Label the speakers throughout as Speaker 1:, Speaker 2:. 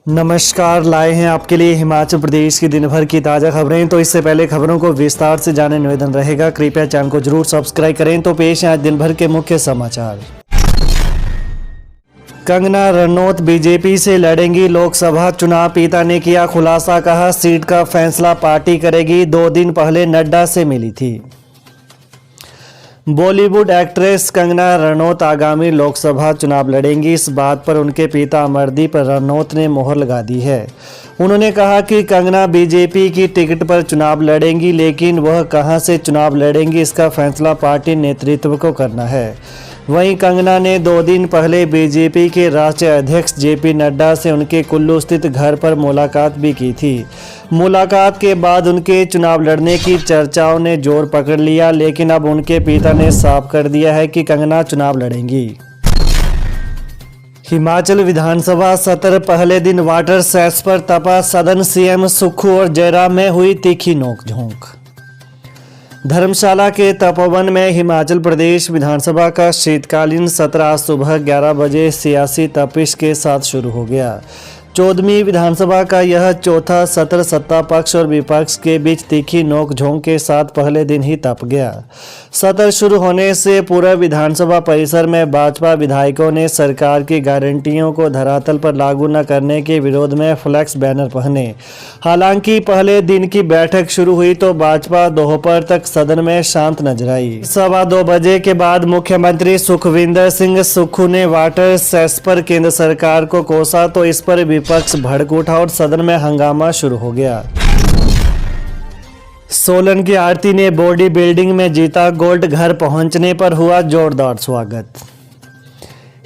Speaker 1: नमस्कार, लाए हैं आपके लिए हिमाचल प्रदेश की दिन भर की ताज़ा खबरें। तो इससे पहले खबरों को विस्तार से जाने निवेदन रहेगा, कृपया चैनल को जरूर सब्सक्राइब करें। तो पेश है आज दिन भर के मुख्य समाचार। कंगना रनौत बीजेपी से लड़ेंगी लोकसभा चुनाव, पिता ने किया खुलासा, कहा सीट का फैसला पार्टी करेगी। 2 दिन पहले नड्डा से मिली थी। बॉलीवुड एक्ट्रेस कंगना रनौत आगामी लोकसभा चुनाव लड़ेंगी, इस बात पर उनके पिता अमरदीप रनौत ने मोहर लगा दी है। उन्होंने कहा कि कंगना बीजेपी की टिकट पर चुनाव लड़ेंगी, लेकिन वह कहां से चुनाव लड़ेंगी इसका फैसला पार्टी नेतृत्व को करना है। वहीं कंगना ने 2 दिन पहले बीजेपी के राष्ट्रीय अध्यक्ष जेपी नड्डा से उनके कुल्लू स्थित घर पर मुलाकात भी की थी। मुलाकात के बाद उनके चुनाव लड़ने की चर्चाओं ने जोर पकड़ लिया, लेकिन अब उनके पिता ने साफ कर दिया है कि कंगना चुनाव लड़ेंगी। हिमाचल विधानसभा सत्र पहले दिन वाटर सेस पर तपा सदन, सीएम सुक्खू और जयराम में हुई तीखी नोकझोंक। धर्मशाला के तपोवन में हिमाचल प्रदेश विधानसभा का शीतकालीन सत्र आज सुबह 11 बजे सियासी तपिश के साथ शुरू हो गया। 14वीं विधानसभा का यह चौथा सत्र सत्ता पक्ष और विपक्ष के बीच तीखी नोकझोंक के साथ पहले दिन ही तप गया। सत्र शुरू होने से पूरे विधानसभा परिसर में भाजपा विधायकों ने सरकार की गारंटियों को धरातल पर लागू न करने के विरोध में फ्लैक्स बैनर पहने। हालांकि पहले दिन की बैठक शुरू हुई तो भाजपा दोपहर तक सदन में शांत नजर आई। 2:15 बजे के बाद मुख्यमंत्री सुखविंदर सिंह सुक्खू ने वाटर सेस पर केंद्र सरकार को कोसा तो इस पर विपक्ष भड़क उठा और सदन में हंगामा शुरू हो गया। सोलन की आरती ने बॉडी बिल्डिंग में जीता गोल्ड, घर पहुंचने पर हुआ जोरदार स्वागत।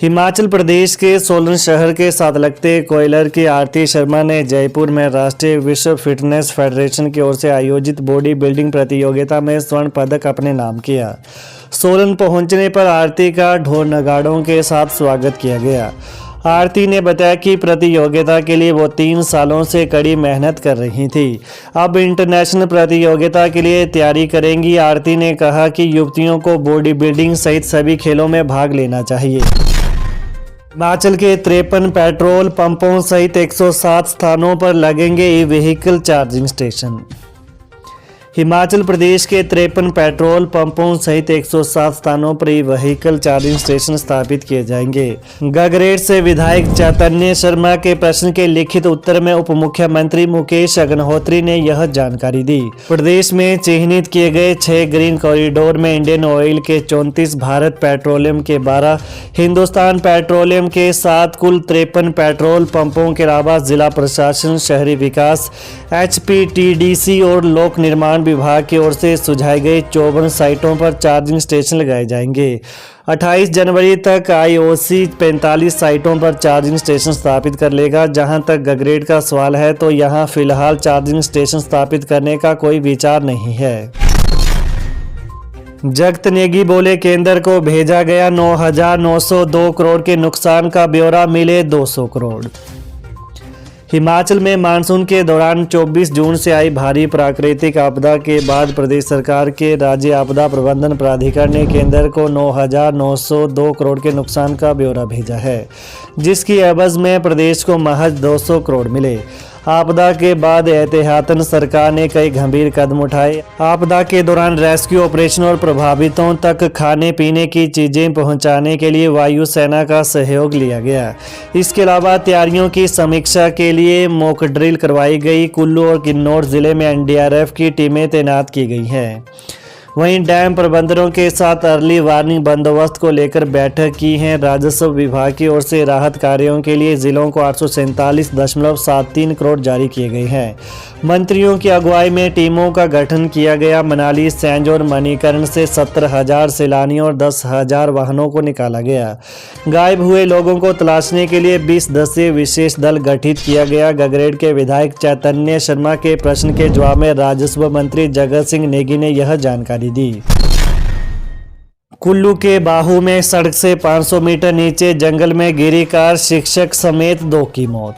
Speaker 1: हिमाचल प्रदेश के सोलन शहर के साथ लगते कोयलर की आरती शर्मा ने जयपुर में राष्ट्रीय विश्व फिटनेस फेडरेशन की ओर से आयोजित बॉडी बिल्डिंग प्रतियोगिता में स्वर्ण पदक अपने नाम किया। सोलन पहुंचने पर आरती का ढोल नगाड़ों के साथ स्वागत किया गया। आरती ने बताया कि प्रतियोगिता के लिए वो 3 सालों से कड़ी मेहनत कर रही थी, अब इंटरनेशनल प्रतियोगिता के लिए तैयारी करेंगी। आरती ने कहा कि युवतियों को बॉडी बिल्डिंग सहित सभी खेलों में भाग लेना चाहिए। हिमाचल के 53 पेट्रोल पंपों सहित 107 स्थानों पर लगेंगे e vehicle charging station. Himachal Pradesh के 53 पेट्रोल पंपों सहित 107 स्थानों पर ई व्हीकल चार्जिंग स्टेशन स्थापित किए जाएंगे। गगरेट से विधायक चैतन्य शर्मा के प्रश्न के लिखित उत्तर में उप मुख्यमंत्री मुकेश अग्निहोत्री ने यह जानकारी दी। प्रदेश में चिन्हित किए गए 6 ग्रीन कॉरिडोर में इंडियन ऑयल के 34, भारत पेट्रोलियम के 12, हिंदुस्तान पेट्रोलियम के 7 कुल 53 पेट्रोल पंपों के अलावा जिला प्रशासन, शहरी विकास, HPTDC और लोक निर्माण विभाग की ओर से सुझाई गई 54 साइटों पर चार्जिंग स्टेशन लगाए जाएंगे। 28 जनवरी तक IOC 45 साइटों पर चार्जिंग स्टेशन स्थापित कर लेगा। जहां तक गगरेट का सवाल है तो यहां फिलहाल चार्जिंग स्टेशन स्थापित करने का कोई विचार नहीं है। जगत नेगी बोले केंद्र को भेजा गया 9,902 करोड़ के नुकसान का ब्यौरा, मिले 200 करोड़। हिमाचल में मानसून के दौरान 24 जून से आई भारी प्राकृतिक आपदा के बाद प्रदेश सरकार के राज्य आपदा प्रबंधन प्राधिकार ने केंद्र को 9,902 करोड़ के नुकसान का ब्यौरा भेजा है, जिसकी एवज में प्रदेश को महज 200 करोड़ मिले। आपदा के बाद एहतियातन सरकार ने कई गंभीर कदम उठाए। आपदा के दौरान रेस्क्यू ऑपरेशन और प्रभावितों तक खाने पीने की चीजें पहुंचाने के लिए वायुसेना का सहयोग लिया गया। इसके अलावा तैयारियों की समीक्षा के लिए मॉक ड्रिल करवाई गई। कुल्लू और किन्नौर जिले में NDRF की टीमें तैनात की गई हैं। वहीं डैम प्रबंधकों के साथ अर्ली वार्निंग बंदोबस्त को लेकर बैठक की है। राजस्व विभाग की ओर से राहत कार्यों के लिए जिलों को 847.73 करोड़ जारी किए गए हैं। मंत्रियों की अगुवाई में टीमों का गठन किया गया। मनाली, सैंज और मणिकर्ण से 70,000 सैलानियों और 10,000 वाहनों को निकाला गया। गायब हुए लोगों को तलाशने के लिए 20 सदस्यीय विशेष दल गठित किया गया। गगरेट के विधायक चैतन्य शर्मा के प्रश्न के जवाब में राजस्व मंत्री जगत सिंह नेगी ने यह जानकारी दी। कुल्लू के बाहू में सड़क से 500 मीटर नीचे जंगल में गिरी कार, शिक्षक समेत 2 की मौत।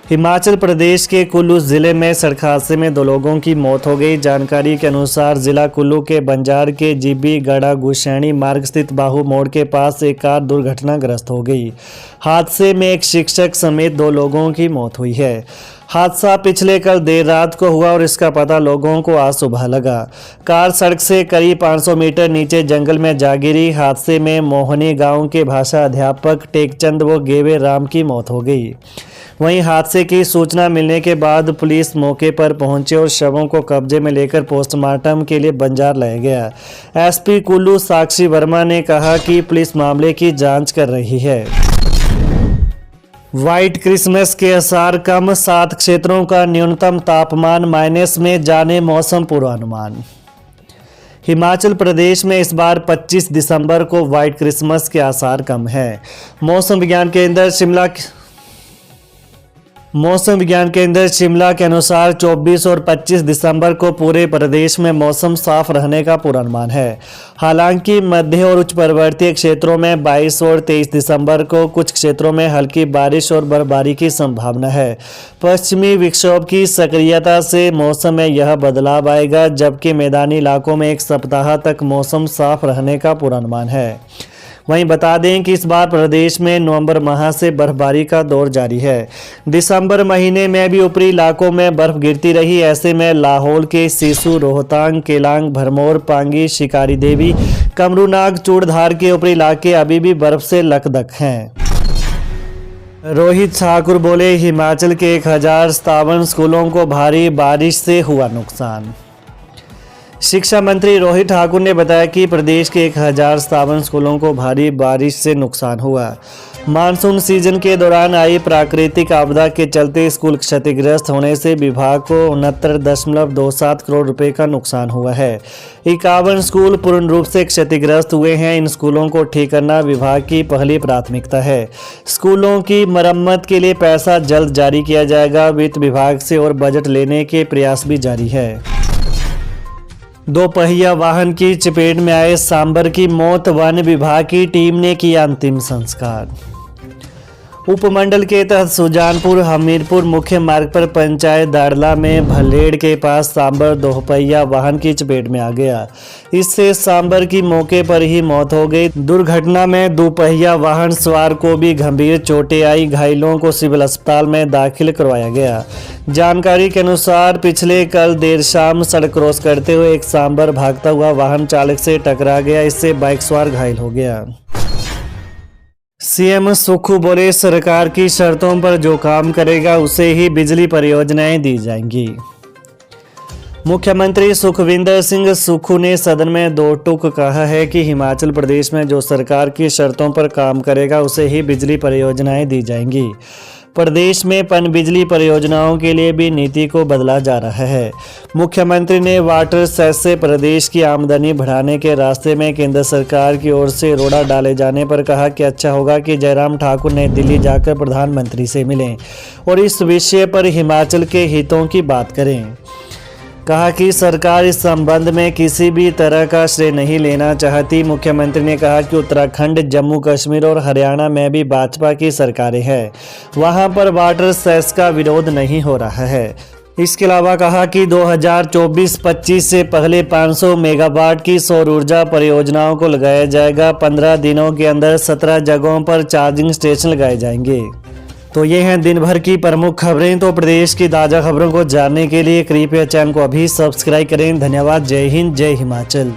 Speaker 1: हिमाचल प्रदेश के कुल्लू जिले में सड़क हादसे में 2 लोगों की मौत हो गई। जानकारी के अनुसार जिला कुल्लू के बंजार के जीबी गड़ा गुशैनी मार्ग स्थित बाहू मोड़ के पास एक कार दुर्घटनाग्रस्त हो गई। हादसे में एक शिक्षक समेत 2 लोगों की मौत हुई है। हादसा पिछले कल देर रात को हुआ और इसका पता लोगों को आज सुबह लगा। कार सड़क से करीब 500 मीटर नीचे जंगल में जा गिरी। हादसे में मोहनी गांव के भाषा अध्यापक टेकचंद व गेवे राम की मौत हो गई। वहीं हादसे की सूचना मिलने के बाद पुलिस मौके पर पहुंचे और शवों को कब्जे में लेकर पोस्टमार्टम के लिए बंजार लाया गया। एसपी कुल्लू साक्षी वर्मा ने कहा कि पुलिस मामले की जांच कर रही है। व्हाइट क्रिसमस के आसार कम, 7 क्षेत्रों का न्यूनतम तापमान माइनस में, जाने मौसम पूर्वानुमान। हिमाचल प्रदेश में इस बार 25 दिसंबर को व्हाइट क्रिसमस के आसार कम है। मौसम विज्ञान केंद्र शिमला के अनुसार 24 और 25 दिसंबर को पूरे प्रदेश में मौसम साफ रहने का पूर्वानुमान है। हालांकि मध्य और उच्च पर्वतीय क्षेत्रों में 22 और 23 दिसंबर को कुछ क्षेत्रों में हल्की बारिश और बर्फबारी की संभावना है। पश्चिमी विक्षोभ की सक्रियता से मौसम में यह बदलाव आएगा, जबकि मैदानी इलाकों में 1 सप्ताह तक मौसम साफ रहने का पूर्वानुमान है। वहीं बता दें कि इस बार प्रदेश में नवंबर माह से बर्फबारी का दौर जारी है। दिसंबर महीने में भी ऊपरी इलाकों में बर्फ गिरती रही। ऐसे में लाहौल के सिसु, रोहतांग, केलांग, भरमौर, पांगी, शिकारी देवी, कमरूनाग, चूड़धार के ऊपरी इलाके अभी भी बर्फ से लकदक हैं। रोहित ठाकुर बोले, हिमाचल के 1057 स्कूलों को भारी बारिश से हुआ नुकसान। शिक्षा मंत्री रोहित ठाकुर ने बताया कि प्रदेश के 1057 स्कूलों को भारी बारिश से नुकसान हुआ। मानसून सीजन के दौरान आई प्राकृतिक आपदा के चलते स्कूल क्षतिग्रस्त होने से विभाग को 69.27 करोड़ रुपए का नुकसान हुआ है। 51 स्कूल पूर्ण रूप से क्षतिग्रस्त हुए हैं। इन स्कूलों को ठीक करना विभाग की पहली प्राथमिकता है। स्कूलों की मरम्मत के लिए पैसा जल्द जारी किया जाएगा। वित्त विभाग से और बजट लेने के प्रयास भी जारी है। 2 पहिया वाहन की चपेट में आए सांबर की मौत, वन विभाग की टीम ने किया अंतिम संस्कार। उपमंडल के तहत सुजानपुर हमीरपुर मुख्य मार्ग पर पंचायत दाड़ला में भलेड़ के पास सांबर 2 पहिया वाहन की चपेट में आ गया। इससे सांबर की मौके पर ही मौत हो गई। दुर्घटना में 2 पहिया वाहन सवार को भी गंभीर चोटें आई। घायलों को सिविल अस्पताल में दाखिल करवाया गया। जानकारी के अनुसार पिछले कल देर शाम सड़क क्रॉस करते हुए एक सांबर भागता हुआ वाहन चालक से टकरा गया। इससे बाइक सवार घायल हो गया। सीएम सुक्खू बोले, सरकार की शर्तों पर जो काम करेगा उसे ही बिजली परियोजनाएं दी जाएंगी। मुख्यमंत्री सुखविंदर सिंह सुक्खू ने सदन में 2 टूक कहा है कि हिमाचल प्रदेश में जो सरकार की शर्तों पर काम करेगा उसे ही बिजली परियोजनाएं दी जाएंगी। प्रदेश में पनबिजली परियोजनाओं के लिए भी नीति को बदला जा रहा है। मुख्यमंत्री ने वाटर सेस से प्रदेश की आमदनी बढ़ाने के रास्ते में केंद्र सरकार की ओर से रोड़ा डाले जाने पर कहा कि अच्छा होगा कि जयराम ठाकुर नई दिल्ली जाकर प्रधानमंत्री से मिलें और इस विषय पर हिमाचल के हितों की बात करें। कहा कि सरकार इस संबंध में किसी भी तरह का श्रेय नहीं लेना चाहती। मुख्यमंत्री ने कहा कि उत्तराखंड, जम्मू कश्मीर और हरियाणा में भी भाजपा की सरकारें हैं, वहां पर वाटर सेस का विरोध नहीं हो रहा है। इसके अलावा कहा कि 2024-25 से पहले 500 मेगावाट की सौर ऊर्जा परियोजनाओं को लगाया जाएगा। 15 दिनों के अंदर 17 जगहों पर चार्जिंग स्टेशन लगाए जाएंगे। तो ये हैं दिन भर की प्रमुख खबरें। तो प्रदेश की ताज़ा खबरों को जानने के लिए कृपया चैनल को अभी सब्सक्राइब करें। धन्यवाद। जय हिंद, जय हिमाचल।